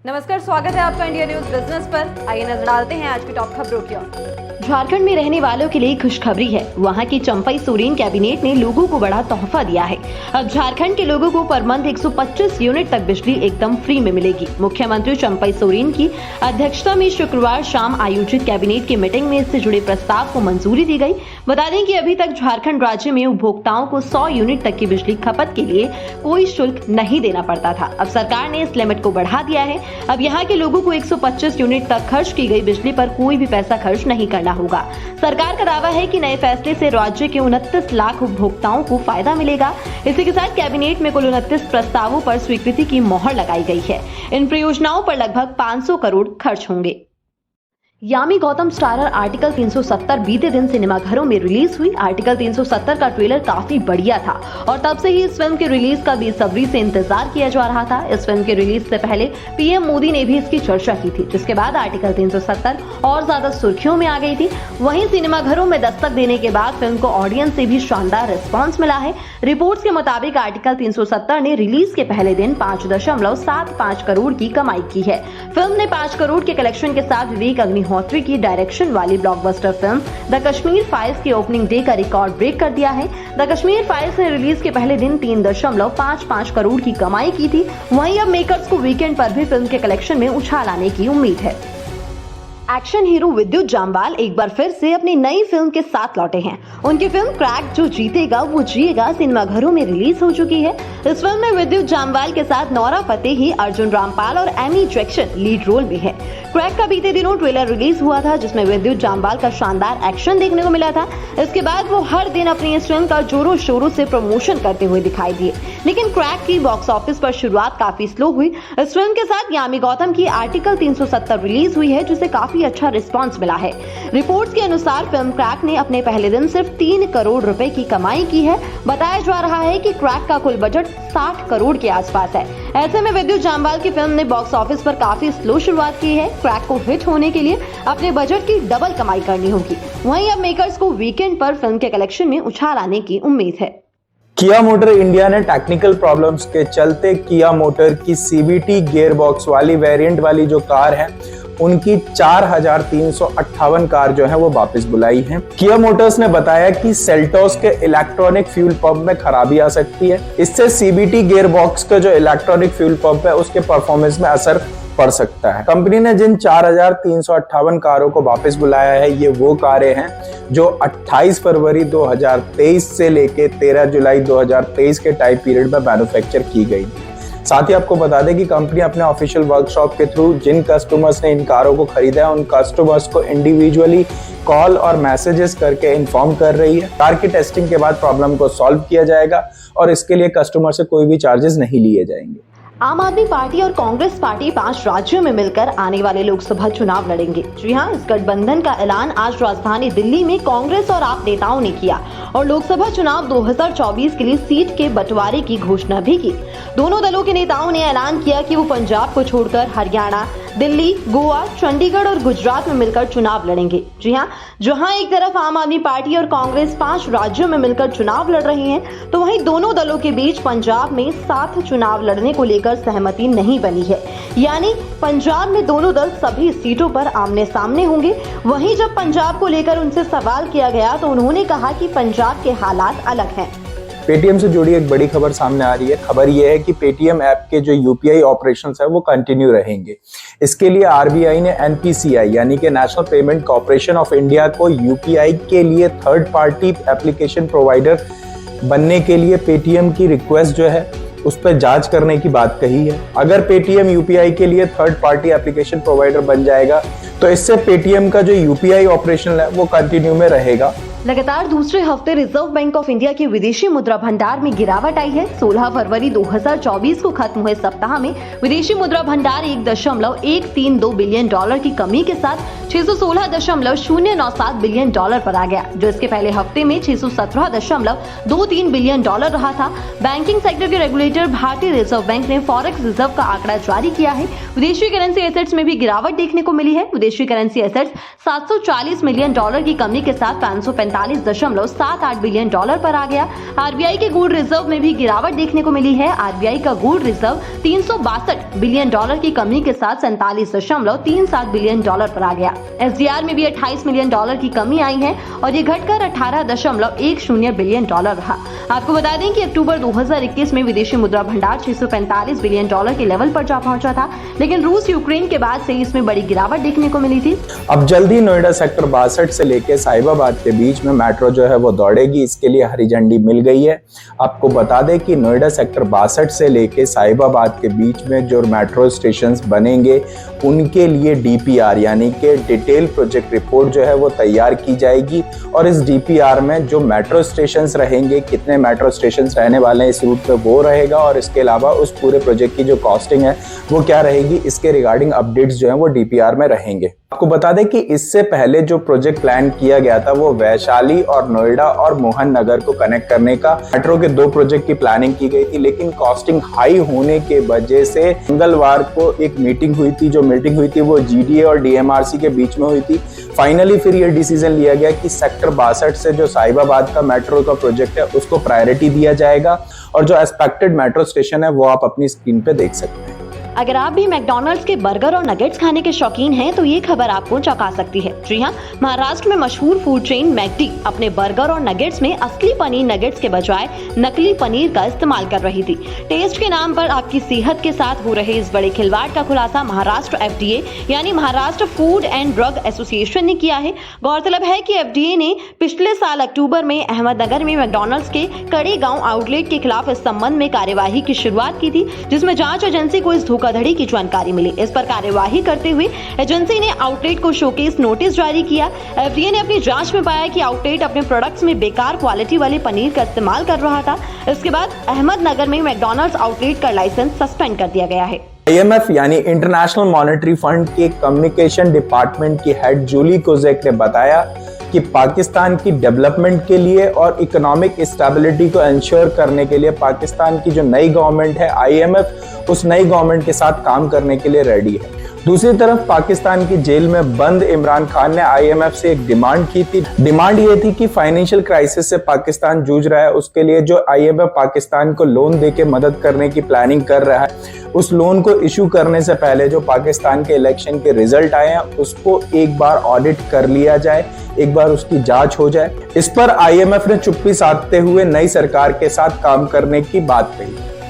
नमस्कार, स्वागत है आपका इंडिया न्यूज बिजनेस पर। आइए नजर डालते हैं आज की टॉप खबरों की ओर। झारखंड में रहने वालों के लिए खुशखबरी है। वहां की चंपई सोरेन कैबिनेट ने लोगों को बड़ा तोहफा दिया है। अब झारखंड के लोगों को पर मंथ 125 यूनिट तक बिजली एकदम फ्री में मिलेगी। मुख्यमंत्री चंपई सोरेन की अध्यक्षता में शुक्रवार शाम आयोजित कैबिनेट की मीटिंग में इससे जुड़े प्रस्ताव को मंजूरी दी गई। बता दें कि अभी तक झारखंड राज्य में उपभोक्ताओं को 100 यूनिट तक की बिजली खपत के लिए कोई शुल्क नहीं देना पड़ता था। अब सरकार ने इस लिमिट को बढ़ा दिया है। अब यहाँ के लोगों को 125 यूनिट तक खर्च की गई बिजली पर कोई भी पैसा खर्च नहीं करना होगा। सरकार का दावा है कि नए फैसले से राज्य के 29 लाख उपभोक्ताओं को फायदा मिलेगा। इसी के साथ कैबिनेट में कुल 29 प्रस्तावों पर स्वीकृति की मोहर लगाई गई है। इन परियोजनाओं पर लगभग 500 करोड़ खर्च होंगे। यामी गौतम स्टारर आर्टिकल 370 बीते दिन सिनेमाघरों में रिलीज हुई। आर्टिकल 370 का ट्रेलर काफी बढ़िया था और तब से ही इस फिल्म के रिलीज का बेसब्री से इंतजार किया जा रहा था। इस फिल्म के रिलीज से पहले पीएम मोदी ने भी इसकी चर्चा की थी, जिसके बाद आर्टिकल 370 और ज्यादा सुर्खियों में आ गई थी। वहीं सिनेमाघरों में दस्तक देने के बाद फिल्म को ऑडियंस से भी शानदार रिस्पॉन्स मिला है। रिपोर्ट्स के मुताबिक आर्टिकल 370 ने रिलीज के पहले दिन 5.75 करोड़ की कमाई की है। फिल्म ने 5 करोड़ के कलेक्शन के साथ विवेक अग्निहोत्री की डायरेक्शन वाली blockbuster film the Kashmir files के ओपनिंग डे का रिकॉर्ड ब्रेक कर दिया है। द कश्मीर फाइल्स ने रिलीज के पहले दिन 3.55 करोड़ की कमाई की थी। वहीं अब मेकर्स को वीकेंड पर भी फिल्म के कलेक्शन में उछाल आने की उम्मीद है। एक्शन हीरो विद्युत जामवाल एक बार फिर से अपनी नई फिल्म के साथ लौटे हैं। उनकी फिल्म क्रैक जो जीतेगा वो जिएगा सिनेमाघरों में रिलीज हो चुकी है। इस फिल्म में विद्युत जामवाल के साथ नोरा फतेही, अर्जुन रामपाल और एमी जैक्सन लीड रोल में है। क्रैक का बीते दिनों ट्रेलर रिलीज हुआ था, जिसमें विद्युत जामवाल का शानदार एक्शन देखने को मिला था। इसके बाद वो हर दिन अपनी इस फिल्म का जोरों शोरों से प्रमोशन करते हुए दिखाई दिए। लेकिन क्रैक की बॉक्स ऑफिस पर शुरुआत काफी स्लो हुई। इस फिल्म के साथ यामी गौतम की आर्टिकल 370 रिलीज हुई है, जिसे काफी अच्छा रिस्पांस मिला है। रिपोर्ट्स के अनुसार फिल्म क्रैक ने अपने पहले दिन सिर्फ 3 करोड़ रुपए की कमाई की है। बताया जा रहा है कि क्रैक का कुल बजट 60 करोड़ के आसपास है। ऐसे में विद्युत जामवाल की फिल्म ने बॉक्स ऑफिस पर काफी स्लो शुरुआत की है। क्रैक को हिट होने के लिए अपने बजट की डबल कमाई करनी होगी। वहीं अब मेकर्स को वीकेंड पर फिल्म के कलेक्शन में उछाल आने की उम्मीद है। किया मोटर इंडिया ने टेक्निकल प्रॉब्लम्स के चलते किया मोटर की सीवीटी गियरबॉक्स वाली वेरिएंट वाली जो कार है उनकी 4358 कार जो है वो वापस बुलाई है। किया मोटर्स ने बताया कि सेल्टोस के इलेक्ट्रॉनिक फ्यूल पंप में खराबी आ सकती है। इससे सीबीटी गियरबॉक्स का जो इलेक्ट्रॉनिक फ्यूल पंप है उसके परफॉर्मेंस में असर पड़ सकता है। कंपनी ने जिन 4358 कारों को वापस बुलाया है ये वो कारें हैं जो 28 फरवरी 2023 से लेके 13 जुलाई 2023 के टाइम पीरियड में मैन्युफैक्चर की गई। साथ ही आपको बता दें कि कंपनी अपने ऑफिशियल वर्कशॉप के थ्रू जिन कस्टमर्स ने इन कारों को खरीदा है उन कस्टमर्स को इंडिविजुअली कॉल और मैसेजेस करके इन्फॉर्म कर रही है। कार की टेस्टिंग के बाद प्रॉब्लम को सॉल्व किया जाएगा और इसके लिए कस्टमर से कोई भी चार्जेस नहीं लिए जाएंगे। आम आदमी पार्टी और कांग्रेस पार्टी 5 राज्यों में मिलकर आने वाले लोकसभा चुनाव लड़ेंगे। जी हां, इस गठबंधन का ऐलान आज राजधानी दिल्ली में कांग्रेस और आप नेताओं ने किया और लोकसभा चुनाव 2024 के लिए सीट के बंटवारे की घोषणा भी की। दोनों दलों के नेताओं ने ऐलान किया कि वो पंजाब को छोड़कर हरियाणा, दिल्ली, गोवा, चंडीगढ़ और गुजरात में मिलकर चुनाव लड़ेंगे। जी हां, जहां एक तरफ आम आदमी पार्टी और कांग्रेस 5 राज्यों में मिलकर चुनाव लड़ रही हैं, तो वहीं दोनों दलों के बीच पंजाब में साथ चुनाव लड़ने को लेकर सहमति नहीं बनी है। यानी पंजाब में दोनों दल सभी सीटों पर आमने सामने होंगे। वहीं जब पंजाब को लेकर उनसे सवाल किया गया तो उन्होंने कहा कि पंजाब के हालात अलग हैं। पेटीएम से जुड़ी एक बड़ी खबर सामने आ रही है। खबर यह है कि पेटीएम ऐप के जो यूपीआई ऑपरेशंस है वो कंटिन्यू रहेंगे। इसके लिए आरबीआई ने एनपीसीआई यानी कि national payment corporation of India को यूपीआई के लिए थर्ड पार्टी एप्लीकेशन प्रोवाइडर बनने के लिए पेटीएम की रिक्वेस्ट जो है उस पर जांच करने की बात कही है। अगर पेटीएम यूपीआई के लिए थर्ड पार्टी एप्लीकेशन प्रोवाइडर बन जाएगा तो इससे पेटीएम का जो यूपीआई ऑपरेशन है वो कंटिन्यू में रहेगा। लगातार दूसरे हफ्ते रिजर्व बैंक ऑफ इंडिया के विदेशी मुद्रा भंडार में गिरावट आई है। 16 फरवरी 2024 को खत्म हुए सप्ताह में विदेशी मुद्रा भंडार 1.132 बिलियन डॉलर की कमी के साथ 616.097 बिलियन डॉलर पर आ गया, जो इसके पहले हफ्ते में 617.23 बिलियन डॉलर रहा था। बैंकिंग सेक्टर के रेगुलेटर भारतीय रिजर्व बैंक ने फॉरेक्स रिजर्व का आंकड़ा जारी किया है। विदेशी करेंसी एसेट्स में भी गिरावट देखने को मिली है। विदेशी करेंसी एसेट्स 740 मिलियन डॉलर की कमी के साथ 535 $45.78 बिलियन पर आ गया। आरबीआई के गोल्ड रिजर्व में भी गिरावट देखने को मिली है। आरबीआई का गोल्ड रिजर्व $362 बिलियन की कमी के साथ $47.37 बिलियन पर आ गया। एसडीआर में भी $28 मिलियन की कमी आई है और ये घटकर $18.10 बिलियन रहा। आपको बता दें कि अक्टूबर 2021 में विदेशी मुद्रा भंडार $645 बिलियन के लेवल पर जा पहुंचा था, लेकिन रूस यूक्रेन के बाद से इसमें बड़ी गिरावट देखने को मिली थी। अब जल्दी नोएडा सेक्टर 62 से लेके साहिबाबाद के बीच में मेट्रो जो है वो दौड़ेगी, इसके लिए हरी झंडी मिल गई है। आपको बता दें कि नोएडा सेक्टर 62 से लेके साहिबाबाद के बीच में जो मेट्रो स्टेशन बनेंगे उनके लिए डीपीआर यानी कि डिटेल प्रोजेक्ट रिपोर्ट जो है वो तैयार की जाएगी और इस डीपीआर में जो मेट्रो स्टेशन रहेंगे, कितने मेट्रो स्टेशन रहने वाले हैं इस रूट पे वो रहेगा और इसके अलावा उस पूरे प्रोजेक्ट की जो कॉस्टिंग है वो क्या रहेगी, इसके रिगार्डिंग अपडेट्स जो है वो डीपीआर में रहेंगे। आपको बता दें कि इससे पहले जो प्रोजेक्ट प्लान किया गया था वो वैशाली और नोएडा और मोहन नगर को कनेक्ट करने का मेट्रो के 2 प्रोजेक्ट की प्लानिंग की गई थी, लेकिन कॉस्टिंग हाई होने के वजह से मंगलवार को एक मीटिंग हुई थी। जो मीटिंग हुई थी वो जीडीए और डीएमआरसी के बीच में हुई थी। फाइनली फिर ये डिसीजन लिया गया कि सेक्टर 62 से जो साहिबाबाद का मेट्रो का प्रोजेक्ट है उसको प्रायोरिटी दिया जाएगा और जो एक्सपेक्टेड मेट्रो स्टेशन है वो आप अपनी स्क्रीन पे देख सकते हैं। अगर आप भी मैकडॉनल्ड्स के बर्गर और नगेट्स खाने के शौकीन हैं तो ये खबर आपको चौंका सकती है। जी हां, महाराष्ट्र में मशहूर फूड चेन मैकडी अपने बर्गर और नगेट्स में असली पनीर नगेट्स के बजाय नकली पनीर का इस्तेमाल कर रही थी। टेस्ट के नाम पर आपकी सेहत के साथ हो रहे इस बड़े खिलवाड़ का खुलासा महाराष्ट्र एफडीए यानी Maharashtra food and drug association ने किया है। गौरतलब है कि एफडीए ने पिछले साल अक्टूबर में अहमदनगर में मैकडॉनल्ड्स के कड़े गांव आउटलेट के खिलाफ इस संबंध में कार्यवाही की शुरुआत की थी, जिसमें जांच एजेंसी को इस धोखाधड़ी की जानकारी मिली। इस पर कार्यवाही करते हुए एजेंसी ने आउटलेट को शोकेस नोटिस जारी किया। एफडीए ने अपनी जांच में पाया कि आउटलेट अपने प्रोडक्ट्स में बेकार क्वालिटी वाले पनीर का इस्तेमाल कर रहा था। इसके बाद अहमदनगर में मैकडॉनल्ड्स आउटलेट का लाइसेंस सस्पेंड कर दिया गया है। IMF यानी इंटरनेशनल मॉनेटरी फंड के कम्युनिकेशन डिपार्टमेंट की हेड जूली कोजेक ने बताया कि पाकिस्तान की डेवलपमेंट के लिए और इकोनॉमिक स्टेबिलिटी को इंश्योर करने के लिए पाकिस्तान की जो नई गवर्नमेंट है IMF उस नई गवर्नमेंट के साथ काम करने के लिए रेडी है। दूसरी तरफ पाकिस्तान की जेल में बंद इमरान खान ने IMF से एक डिमांड की थी। डिमांड ये थी कि फाइनेंशियल क्राइसिस से पाकिस्तान जूझ रहा है, उसके लिए जो IMF पाकिस्तान को लोन देके मदद करने की प्लानिंग कर रहा है, उस लोन को इशू करने से पहले जो पाकिस्तान के इलेक्शन के रिजल्ट आए हैं उसको एक बार ऑडिट कर लिया जाए, एक बार उसकी जांच हो जाए। इस पर IMF ने चुप्पी साधते हुए नई सरकार के साथ काम करने की बात कही।